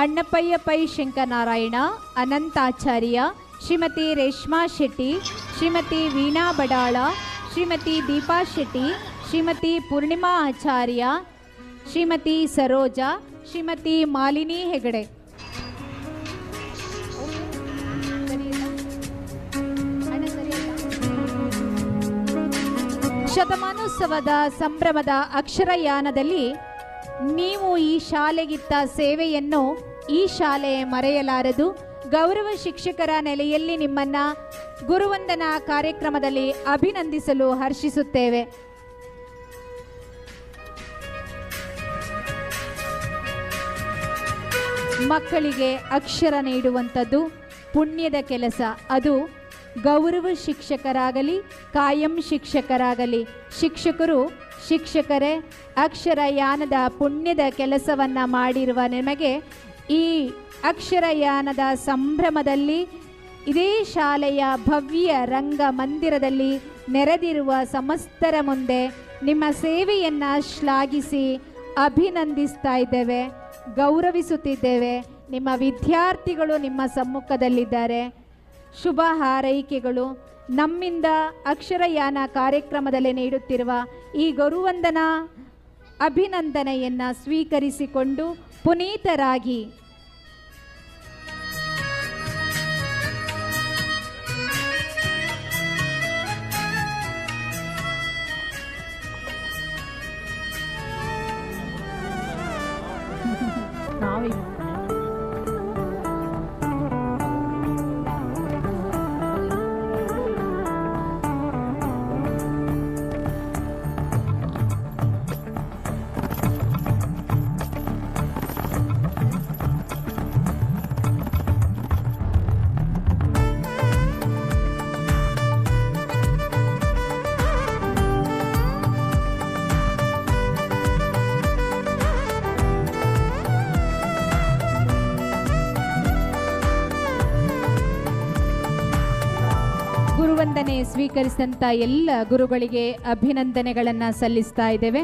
ಅಣ್ಣಪ್ಪಯ್ಯ pi Shankaranarayana, Ananthacharya, Shrimati Reshma Shetty, Shrimati Veena ಬಡಾಳ, Shrimati Deepa Shetty, Shrimati Purnima ಆಚಾರ್ಯ, ಶ್ರೀಮತಿ ಸರೋಜಾ, ಶ್ರೀಮತಿ ಮಾಲಿನಿ ಹೆಗಡೆ. ಶತಮಾನೋತ್ಸವದ ಸಂಭ್ರಮದ ಅಕ್ಷರಯಾನದಲ್ಲಿ ನೀವು ಈ ಶಾಲೆಗಿತ್ತ ಸೇವೆಯನ್ನು ಈ ಶಾಲೆ ಮರೆಯಲಾರದು. ಗೌರವ ಶಿಕ್ಷಕರ ನೆಲೆಯಲ್ಲಿ ನಿಮ್ಮನ್ನ ಗುರುವಂದನಾ ಕಾರ್ಯಕ್ರಮದಲ್ಲಿ ಅಭಿನಂದಿಸಲು ಹರ್ಷಿಸುತ್ತೇವೆ. ಮಕ್ಕಳಿಗೆ ಅಕ್ಷರ ನೀಡುವಂಥದ್ದು ಪುಣ್ಯದ ಕೆಲಸ. ಅದು ಗೌರವ ಶಿಕ್ಷಕರಾಗಲಿ ಕಾಯಂ ಶಿಕ್ಷಕರಾಗಲಿ, ಶಿಕ್ಷಕರೇ ಅಕ್ಷರಯಾನದ ಪುಣ್ಯದ ಕೆಲಸವನ್ನು ಮಾಡಿರುವ ನಿಮಗೆ ಈ ಅಕ್ಷರಯಾನದ ಸಂಭ್ರಮದಲ್ಲಿ ಇದೇ ಶಾಲೆಯ ಭವ್ಯ ರಂಗ ಮಂದಿರದಲ್ಲಿ ನೆರೆದಿರುವ ಸಮಸ್ತರ ಮುಂದೆ ನಿಮ್ಮ ಸೇವೆಯನ್ನು ಶ್ಲಾಘಿಸಿ ಅಭಿನಂದಿಸ್ತಾ ಇದ್ದೇವೆ, ಗೌರವಿಸುತ್ತಿದ್ದೇವೆ. ನಿಮ್ಮ ವಿದ್ಯಾರ್ಥಿಗಳು ನಿಮ್ಮ ಸಮ್ಮುಖದಲ್ಲಿದ್ದಾರೆ. ಶುಭ ಹಾರೈಕೆಗಳು. ನಮ್ಮಿಂದ ಅಕ್ಷರಯಾನ ಕಾರ್ಯಕ್ರಮದಲ್ಲಿ ನೀಡುತ್ತಿರುವ ಈ ಗುರುವಂದನಾ ಅಭಿನಂದನೆಯನ್ನು ಸ್ವೀಕರಿಸಿಕೊಂಡು ಪುನೀತರಾಗಿ ಗುರುವಂದನೆ ಸ್ವೀಕರಿಸಿದಂಥ ಎಲ್ಲ ಗುರುಗಳಿಗೆ ಅಭಿನಂದನೆಗಳನ್ನು ಸಲ್ಲಿಸ್ತಾ ಇದ್ದೇವೆ.